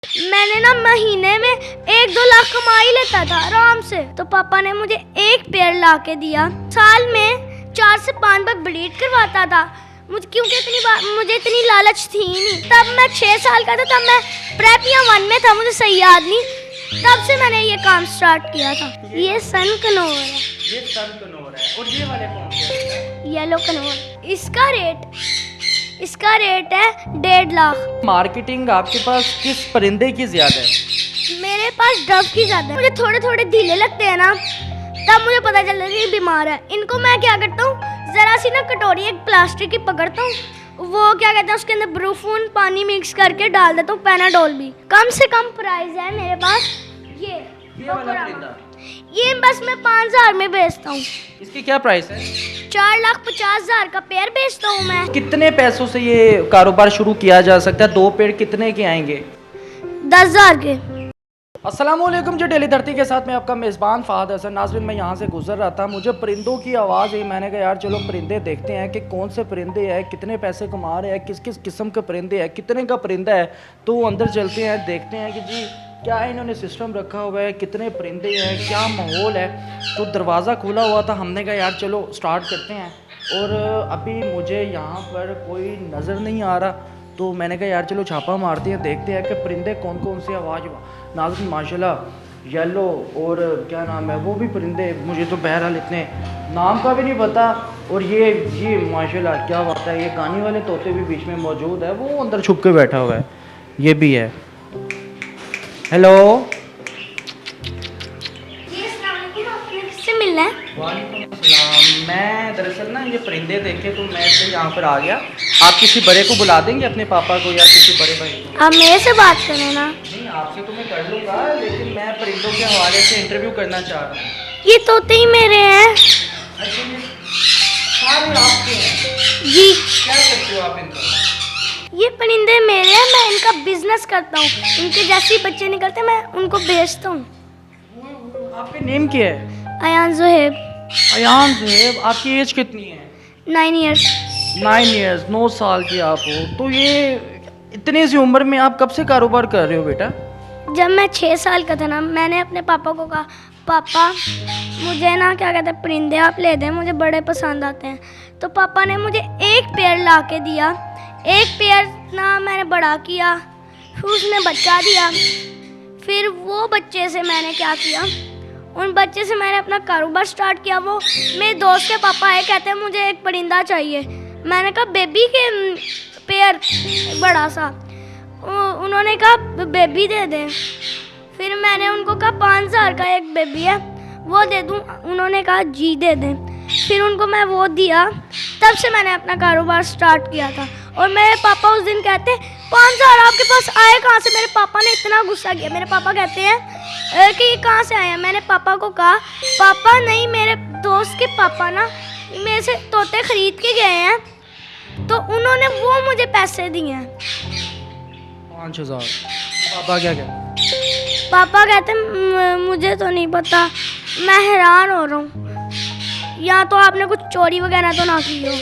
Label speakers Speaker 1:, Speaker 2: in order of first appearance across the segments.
Speaker 1: मैंने ना महीने में 1-2 लाख कमा ही लेता था आराम से। तो पापा ने मुझे एक पेड़ ला के दिया। साल में 4 से 5 बार ब्लीड करवाता था मुझे, क्योंकि मुझे इतनी लालच थी ही नहीं। तब मैं 6 साल का था, तब मैं प्रेप या 1 में था, मुझे सही याद नहीं। तब से मैंने ये काम स्टार्ट किया था। ये सन कनौर है।
Speaker 2: ये सन कनौर है। और ये वाले कौन से हैं?
Speaker 1: Yellow Knorr. इसका रेट है 1.5 लाख।
Speaker 2: मार्केटिंग आपके पास किस परिंदे की ज्यादा है?
Speaker 1: मेरे पास डव की ज्यादा है। मुझे थोड़े थोड़े ढीले लगते हैं ना, तब मुझे पता चलता है कि बीमार है। इनको मैं क्या करता हूँ, जरा सी ना कटोरी एक प्लास्टिक की पकड़ता हूँ, वो क्या कहते हैं उसके अंदर ब्रूफून पानी मिक्स करके डाल देता हूँ, पैनाडोल भी। कम से कम प्राइस है मेरे पास ये
Speaker 2: वाला परिंदा।
Speaker 1: ये बस मैं 5,000 में बेचता हूँ।
Speaker 2: इसकी क्या प्राइस है?
Speaker 1: 4,50,000 का पेड़ बेचता हूँ मैं।
Speaker 2: कितने पैसों से ये कारोबार शुरू किया जा सकता है? 2 पेड़ कितने के आएंगे?
Speaker 1: 10,000 के।
Speaker 2: अस्सलामुअलैकुम जी, डेली धरती के साथ मैं आपका मेज़बान फ़ाहद हसन। नाज़रीन, मैं यहाँ से गुजर रहा था, मुझे परिंदों की आवाज़ आई। मैंने कहा यार चलो परिंदे देखते हैं कि कौन से परिंदे हैं, कितने पैसे कमा रहे हैं, किस किस किस्म के परिंदे हैं, कितने का परिंदा है। तो अंदर चलते हैं, देखते हैं कि जी क्या इन्होंने सिस्टम रखा हुआ है, कितने परिंदे हैं, क्या माहौल है। तो दरवाज़ा खुला हुआ था, हमने कहा यार चलो स्टार्ट करते हैं। और अभी मुझे यहाँ पर कोई नज़र नहीं आ रहा, तो मैंने कहा यार चलो छापा मारते हैं, देखते हैं कि परिंदे कौन कौन से आवाज़। नाज़रीन माशाल्लाह येलो और क्या नाम है वो भी परिंदे, मुझे तो बहरहाल इतने नाम का भी नहीं पता। और ये माशाल्लाह क्या बात है, ये गाने वाले तोते भी बीच में मौजूद है, वो अंदर छुप के बैठा हुआ है, ये भी है। हेलो,
Speaker 1: किससे मिलना है?
Speaker 2: वालेकुम अस्सलाम। मैं दरअसल ना ये परिंदे देखे तो मैं से यहाँ पर आ गया। आप किसी बड़े को बुला देंगे, अपने पापा को या किसी बड़े भाई को?
Speaker 1: आप मेरे से बात करें ना।
Speaker 2: नहीं, आपसे तो मैं कर लूँगा, लेकिन मैं परिंदों के हवाले से इंटरव्यू करना चाह रहा हूँ।
Speaker 1: ये तोते ही मेरे हैं।
Speaker 2: अच्छा, ये सारे आपके हैं?
Speaker 1: जी।
Speaker 2: क्या करते हो आप इनका?
Speaker 1: ये परिंदे मेरे हैं, मैं इनका बिजनेस करता हूँ। इनके जैसे ही बच्चे निकलते मैं उनको बेचता हूँ।
Speaker 2: आपका नेम क्या है?
Speaker 1: अयान ज़ुहैब।
Speaker 2: अयान ज़ुहैब। आपकी एज कितनी है?
Speaker 1: 9 ईयर्स।
Speaker 2: 9 ईयर्स, 9 साल की आप हो। तो ये इतनी सी उम्र में आप कब से कारोबार कर रहे हो बेटा?
Speaker 1: जब मैं 6 साल का था ना, मैंने अपने पापा को कहा पापा मुझे ना क्या कहते हैं परिंदे आप ले दें, मुझे बड़े पसंद आते हैं। तो पापा ने मुझे एक पेड़ ला के दिया। एक पेड़ ना मैंने बड़ा किया, फिर उसमें बच्चा दिया। फिर वो बच्चे से मैंने क्या किया, उन बच्चे से मैंने अपना कारोबार स्टार्ट किया। वो मेरे दोस्त के पापा आए, कहते हैं मुझे एक परिंदा चाहिए। मैंने कहा बेबी के पेड़ बड़ा सा। उन्होंने कहा बेबी दे दें। फिर मैंने उनको कहा 5,000 का एक बेबी है, वो दे दूं? उन्होंने कहा जी दे दें। फिर उनको मैं वो दिया। तब से मैंने अपना कारोबार स्टार्ट किया था। और मेरे पापा उस दिन कहते 5,000 आपके पास आए कहाँ से? मेरे पापा ने इतना गुस्सा किया। मेरे पापा कहते हैं कि ये कहाँ से आए हैं। मैंने पापा को कहा पापा नहीं, मेरे दोस्त के पापा ना मेरे से तोते खरीद के गए हैं, तो उन्होंने वो मुझे पैसे दिए हैं।
Speaker 2: 5,000। पापा क्या कहते?
Speaker 1: पापा कहते मुझे तो नहीं पता, मैं हैरान हो रहा हूँ, या तो आपने कुछ चोरी वगैरह तो ना की हो।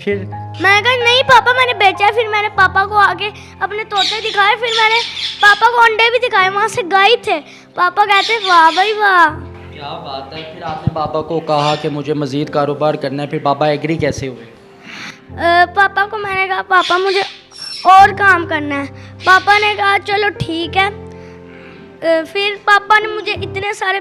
Speaker 2: फिर
Speaker 1: मैंने कहा नहीं पापा मैंने बेचा है। फिर मैंने पापा को आके अपने तोते दिखाए, फिर मैंने पापा को अंडे भी दिखाए, वहाँ से गायब थे। पापा कहते वाह भाई वाह,
Speaker 2: क्या बात है। फिर आपने पापा को कहा कि मुझे मज़ीद कारोबार करना है, फिर पापा एग्री कैसे हुए?
Speaker 1: पापा को मैंने कहा पापा मुझे और काम करना है। पापा ने कहा चलो ठीक है। फिर पापा ने मुझे इतने सारे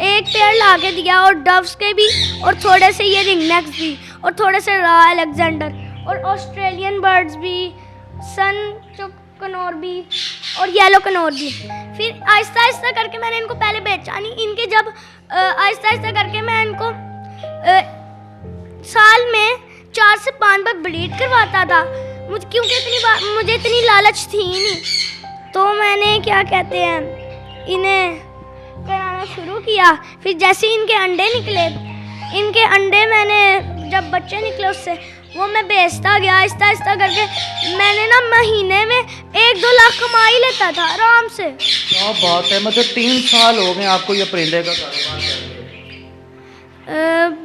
Speaker 1: एक पेड़ ला के दिया, और डव्स के भी, और थोड़े से ये रिंगनेक्स भी, और थोड़े से रॉयल अलेक्जेंडर, और ऑस्ट्रेलियन बर्ड्स भी, सन कनौर भी, और येलो कनौर भी। फिर आहिस्ता आहिस्ता करके मैंने इनको पहले बेचा नहीं। इनके जब आहिस्ता आहिस्ता करके मैं इनको साल में 4 से 5 बार ब्लीड करवाता था मुझे, क्योंकि मुझे इतनी लालच थी ही नहीं। तो मैंने क्या कहते हैं इन्हें कराना शुरू किया। फिर जैसे इनके अंडे निकले, इनके अंडे मैंने जब बच्चे निकले उससे वो मैं बेचता गया आहिस्ता आहिस्ता करके। मैंने ना महीने में 1-2 लाख कमा ही लेता था आराम से।
Speaker 2: क्या बात है। मतलब 3 साल हो गए आपको ये परिंदे का कारोबार करते?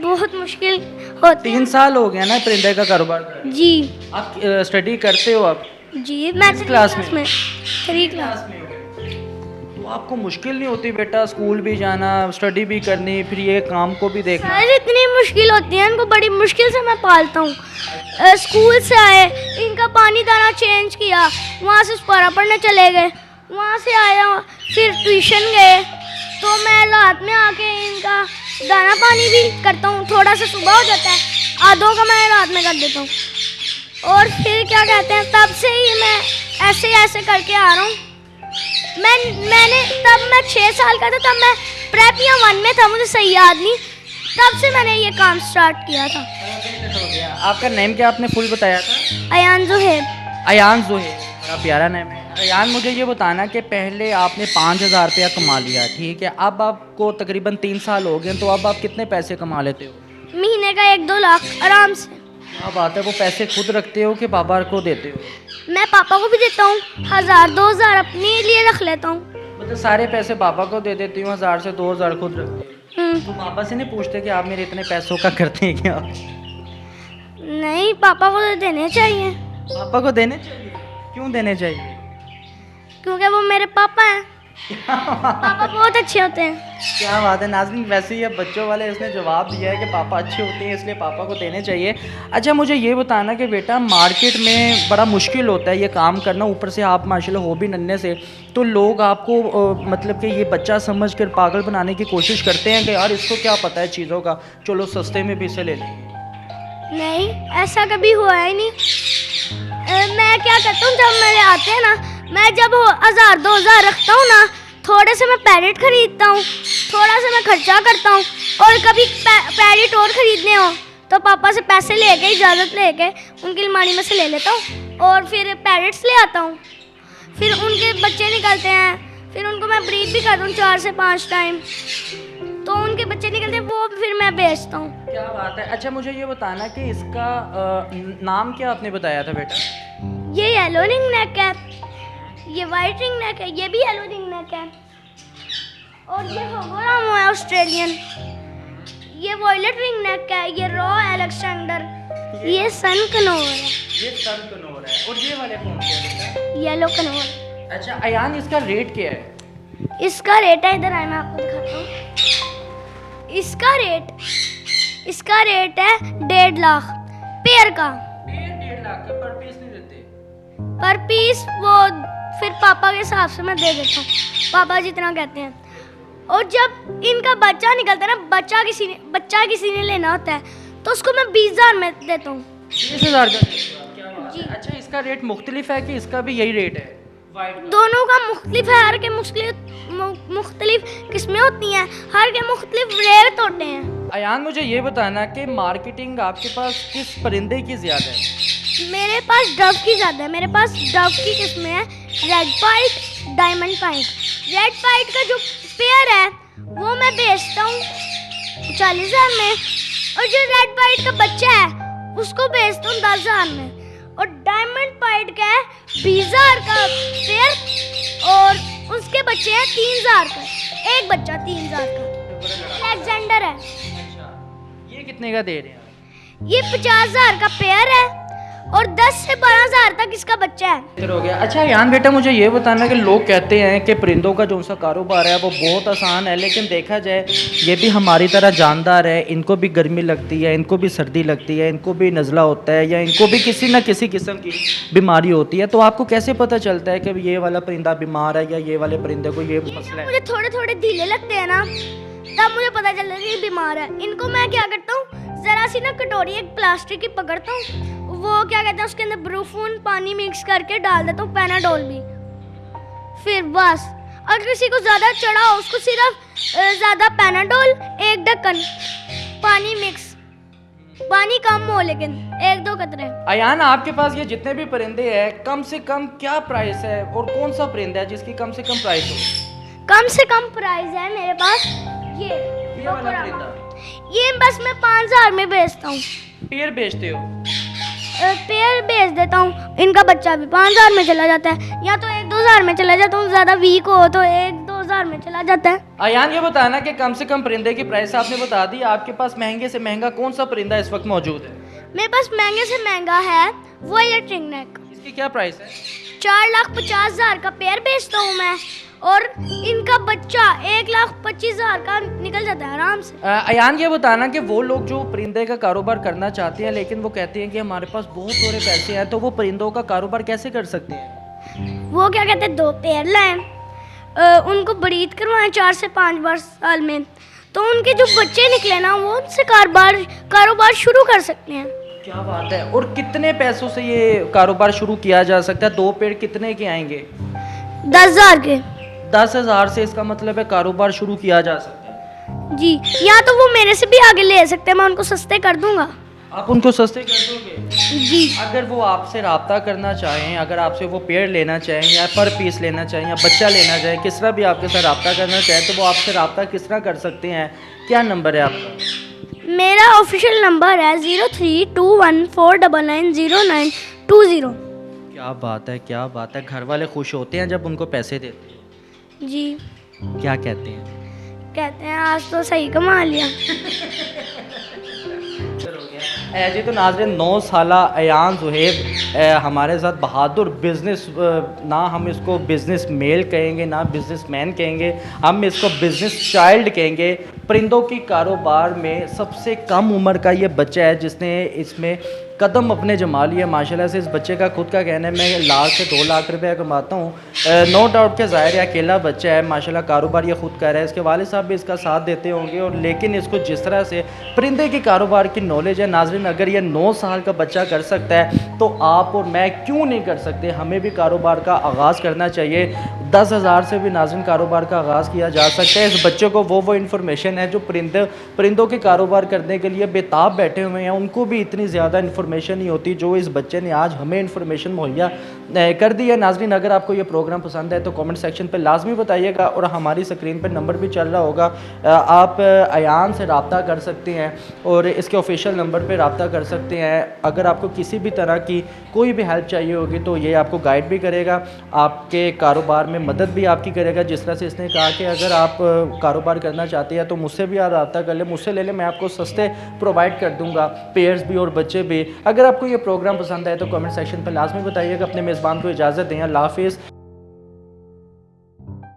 Speaker 1: बहुत मुश्किल होती
Speaker 2: 3 साल हो गए ना परिंदे का कारोबार करते?
Speaker 1: जी।
Speaker 2: आप स्टडी करते हो? आप
Speaker 1: जी मैं
Speaker 2: किस क्लास में?
Speaker 1: 3 क्लास।
Speaker 2: तो आपको मुश्किल नहीं होती बेटा स्कूल भी जाना, स्टडी भी करनी, फिर ये काम को भी देखना?
Speaker 1: सर इतनी मुश्किल होती है, इनको बड़ी मुश्किल से मैं पालता हूँ। स्कूल से आए, इनका पानी दाना चेंज किया, वहाँ से सुपारा पढ़ने चले गए, वहाँ से आया फिर ट्यूशन गए, तो मैं रात में आके इनका दाना पानी भी करता हूँ। थोड़ा सा सुबह हो जाता है, आधों का मैं रात में कर देता हूँ। और फिर क्या कहते हैं, तब से ही मैं ऐसे करके आ रहा हूँ। मैं 6 साल का था, तब मैं प्रेप या 1 में था, मुझे सही याद नहीं, तब से मैंने ये काम स्टार्ट किया था।
Speaker 2: आपका नेम क्या आपने फुल बताया था?
Speaker 1: अयान ज़ुहैब।
Speaker 2: अयान ज़ुहैब, बड़ा प्यारा नेम है। अयान मुझे ये बताना कि पहले आपने 5,000 रुपया कमा लिया, ठीक है, अब आपको तकरीबन 3 साल हो गए, तो अब आप कितने पैसे कमा लेते हो?
Speaker 1: महीने का 1-2 लाख आराम से।
Speaker 2: क्या बात है, वो पैसे खुद रखते हो कि पापा को देते हो?
Speaker 1: मैं पापा को भी देता हूँ, 1000-2000 अपने लिए रख लेता हूँ।
Speaker 2: मतलब सारे पैसे पापा को दे देती हूँ, 1000 से 2000 खुद रखते हो? तो पापा से नहीं पूछते कि आप मेरे इतने पैसों का करते हैं क्या?
Speaker 1: नहीं, पापा को तो देने चाहिए,
Speaker 2: पापा को देने चाहिए। क्यों देने चाहिए?
Speaker 1: क्योंकि वो मेरे पापा हैं। पापा बहुत अच्छे होते हैं।
Speaker 2: क्या बात है नाज़रीन, वैसे ही अब बच्चों वाले इसने जवाब दिया है कि पापा अच्छे होते हैं, इसलिए पापा को देने चाहिए। अच्छा मुझे ये बताना कि बेटा मार्केट में बड़ा मुश्किल होता है ये काम करना, ऊपर से आप माशाल्लाह हो भी नन्हे से, तो लोग आपको मतलब कि ये बच्चा समझ कर पागल बनाने की कोशिश करते हैं कि यार इसको क्या पता है चीज़ों का, चलो सस्ते में भी इसे ले लेंगे।
Speaker 1: नहीं, ऐसा कभी हुआ ही नहीं। मैं क्या करता हूँ, जब मेरे आते हैं ना, मैं जब 1000-2000 रखता हूँ ना, थोड़े से मैं पैरेट खरीदता हूँ, थोड़ा सा मैं खर्चा करता हूँ, और कभी पैरेट और ख़रीदने हो तो पापा से पैसे लेके, इजाज़त लेके उनकी अलमारी में से ले लेता हूँ, और फिर पैरेट्स ले आता हूँ। फिर उनके बच्चे निकलते हैं, फिर उनको मैं ब्रीड भी करता हूँ 4 से 5 टाइम, तो उनके बच्चे निकलते हैं, वो फिर मैं बेचता हूँ।
Speaker 2: क्या बात है। अच्छा मुझे ये बताना कि इसका नाम क्या आपने बताया था बेटा?
Speaker 1: ये येलो रिंग नेक है, ये वाइट रिंग नेक है, ये भी येलो रिंग नेक है, और ये होगोरामो है ऑस्ट्रेलियन, ये वॉयलेट रिंग नेक है, ये रॉ अलेक्जेंडर, ये सन कनोर है,
Speaker 2: ये सन कनोर है, और ये वाले कौन से हैं बेटा?
Speaker 1: Yellow Knorr.
Speaker 2: अच्छा अयान, इसका रेट क्या है?
Speaker 1: इसका रेट है, इधर आए मैं आपको दिखाता हूँ। इसका रेट है 1.5 लाख पेयर का।
Speaker 2: 1.5 लाख का पर पीस नहीं देते?
Speaker 1: पर पीस वो फिर पापा के हिसाब से मैं दे देता हूँ, पापा जितना कहते हैं। और जब इनका बच्चा निकलता है ना, बच्चा किसी ने लेना होता है, तो उसको मैं 20,000 में देता हूँ।
Speaker 2: 20,000 का? क्या बात
Speaker 1: जी।
Speaker 2: है। अच्छा इसका रेट मुख्तलिफ है कि इसका भी यही रेट है?
Speaker 1: दोनों का मुख्तलिफ है, हर के मुख्तलिफ किस्में होती हैं, हर के मुख्तलिफ रेट होते हैं।
Speaker 2: अयान मुझे ये बताना कि मार्केटिंग आपके पास किस परिंदे की ज़्यादा है?
Speaker 1: मेरे पास डव की ज़्यादा है, मेरे पास डव की किस्में हैं, रेड पाइट, डायमंड पाइट। रेड पाइट का जो पेयर है वो मैं बेचता हूँ 40,000 में, और जो रेड पाइट का बच्चा है उसको बेचता हूँ 10,000 में, और डायमंड पाइट का है 20,000 का पेयर, और उसके बच्चे हैं 3,000 का, एक बच्चा 3,000 का अलेक्जेंडर है।
Speaker 2: अच्छा ये कितने का दे रहे हैं?
Speaker 1: ये 50,000 का पेयर है, और 10 से 12,000 तक इसका बच्चा है।
Speaker 2: इधर हो गया। अच्छा यान बेटा मुझे ये बताना कि लोग कहते हैं कि परिंदों का जो सा कारोबार है वो बहुत आसान है, लेकिन देखा जाए ये भी हमारी तरह जानदार है, इनको भी गर्मी लगती है, इनको भी सर्दी लगती है, इनको भी नज़ला होता है, या इनको भी किसी न किसी किस्म की बीमारी होती है, तो आपको कैसे पता चलता है कि ये वाला परिंदा बीमार है या ये वाले परिंदे को ये मसला है?
Speaker 1: मुझे थोड़े थोड़े ढीले लगते हैं ना, तब मुझे पता चलता है कि ये बीमार है। इनको मैं क्या करता हूँ, ज़रा सी ना कटोरी एक प्लास्टिक की पकड़ता हूँ, वो क्या कहते हैं उसके अंदर ब्रूफून पानी मिक्स करके डाल देता हूँ, पैनाडोल भी, फिर बस। अगर किसी को ज़्यादा चढ़ा हो उसको सिर्फ ज़्यादा पैनाडोल, एक ढक्कन पानी मिक्स, पानी कम हो लेकिन 1-2 कतरे।
Speaker 2: अयान आपके पास ये जितने भी परिंदे हैं कम से कम क्या प्राइस है, और कौन सा परिंदा है जिसकी कम से कम प्राइस हो?
Speaker 1: कम से कम प्राइस है मेरे पास ये
Speaker 2: वाला परिंदा?
Speaker 1: ये बस मैं 5,000 में बेचता हूँ।
Speaker 2: पेयर बेचते हो?
Speaker 1: पेयर बेच देता हूँ, इनका बच्चा भी 5,000 में चला जाता है, या तो 1-2 में चला जाता हूँ, ज़्यादा वीक हो तो 1-2 में चला जाता है।
Speaker 2: अयान ये बताना कि कम से कम परिंदे की प्राइस आपने बता दी, आपके पास महंगे से महंगा कौन सा परिंदा इस वक्त मौजूद है?
Speaker 1: मेरे पास महंगे से महंगा है वॉयलेट रिंग नेक।
Speaker 2: इसकी क्या प्राइस है?
Speaker 1: 4,50,000 का पेयर बेचता हूँ मैं, और इनका बच्चा 1,25,000 का निकल जाता है आराम से।
Speaker 2: अयान, ये बताना कि वो लोग जो परिंदे का कारोबार करना चाहते हैं लेकिन वो कहते हैं कि हमारे पास बहुत थोड़े पैसे हैं, तो वो परिंदों का कारोबार कैसे कर सकते हैं?
Speaker 1: वो क्या कहते हैं, 2 पेयर लाएं, उनको ब्रीड करवाएं 4 से 5 बार साल में, तो उनके जो बच्चे निकले ना वो उनसे कारोबार शुरू कर सकते हैं।
Speaker 2: क्या बात है। और कितने पैसों से ये कारोबार शुरू किया जा सकता है? 2 पेड़ कितने के आएंगे?
Speaker 1: 10,000 के।
Speaker 2: 10,000 से इसका मतलब है कारोबार शुरू किया जा सकता है।
Speaker 1: जी, या तो वो मेरे से भी आगे ले सकते हैं, मैं उनको सस्ते कर दूंगा।
Speaker 2: आप उनको सस्ते कर दोगे?
Speaker 1: जी।
Speaker 2: अगर वो आपसे रब्ता करना चाहें, अगर आपसे वो पेड़ लेना चाहें या पर पीस लेना चाहें या बच्चा लेना चाहें, किस तरह भी आपके साथ रब्ता करना चाहें, तो वो आपसे रब्ता किस तरह कर सकते हैं? क्या नंबर है आपका?
Speaker 1: मेरा ऑफिशियल नंबर है 032149990920।
Speaker 2: क्या बात है, क्या बात है। घर वाले खुश होते हैं जब उनको पैसे देते हैं?
Speaker 1: जी,
Speaker 2: क्या कहते हैं?
Speaker 1: कहते हैं आज तो सही कमा लिया।
Speaker 2: जी, तो नाज़रीन 9 साला अयान ज़ुहैब हमारे साथ बहादुर बिज़नेस, ना हम इसको बिज़नेस मेल कहेंगे ना बिज़नेस मैन कहेंगे, हम इसको बिज़नेस चाइल्ड कहेंगे। परिंदों की कारोबार में सबसे कम उम्र का ये बच्चा है जिसने इसमें कदम अपने जमा लिए माशाल्लाह से। इस बच्चे का खुद का कहना है मैं 1 लाख से 2 लाख रुपया कमाता हूँ। नो डाउट के ज़ाहिर है अकेला बच्चा है माशाल्लाह, कारोबार ये खुद कर रहा है, इसके वालिद साहब भी इसका साथ देते होंगे। और लेकिन इसको जिस तरह से परिंदे की कारोबार की नॉलेज है नाज़रीन, अगर ये 9 साल का बच्चा कर सकता है तो आप और मैं क्यों नहीं कर सकते? हमें भी कारोबार का आगाज़ करना चाहिए। 10,000 से भी नाज़रीन कारोबार का आगाज़ किया जा सकता है। इस बच्चे को वो इन्फॉर्मेशन है जो परिंदों के कारोबार करने के लिए बेताब बैठे हुए हैं, उनको भी इतनी ज़्यादा इन्फॉर्मेशन नहीं होती जो इस बच्चे ने आज हमें इन्फॉर्मेशन मुहैया कर दी है। नाज़रीन, अगर आपको ये प्रोग्राम पसंद है तो कमेंट सेक्शन पे लाजमी बताइएगा, और हमारी स्क्रीन पर नंबर भी चल रहा होगा, आप अयान से रब्ता कर सकते हैं और इसके ऑफिशियल नंबर पे रब्ता कर सकते हैं। अगर आपको किसी भी तरह की कोई भी हेल्प चाहिए होगी तो ये आपको गाइड भी करेगा, आपके कारोबार में मदद भी आपकी करेगा। जिस तरह से इसने कहा कि अगर आप कारोबार करना चाहते हैं तो मुझसे भी आप रब्ता कर लें, मुझसे ले लें, मैं आपको सस्ते प्रोवाइड कर दूँगा, पेयर्स भी और बच्चे भी। अगर आपको ये प्रोग्राम पसंद आए तो कमेंट सेक्शन पर लाजमी बताइएगा। अपने मेज़बान को इजाज़त दें। अल्लाह हाफ़िज़।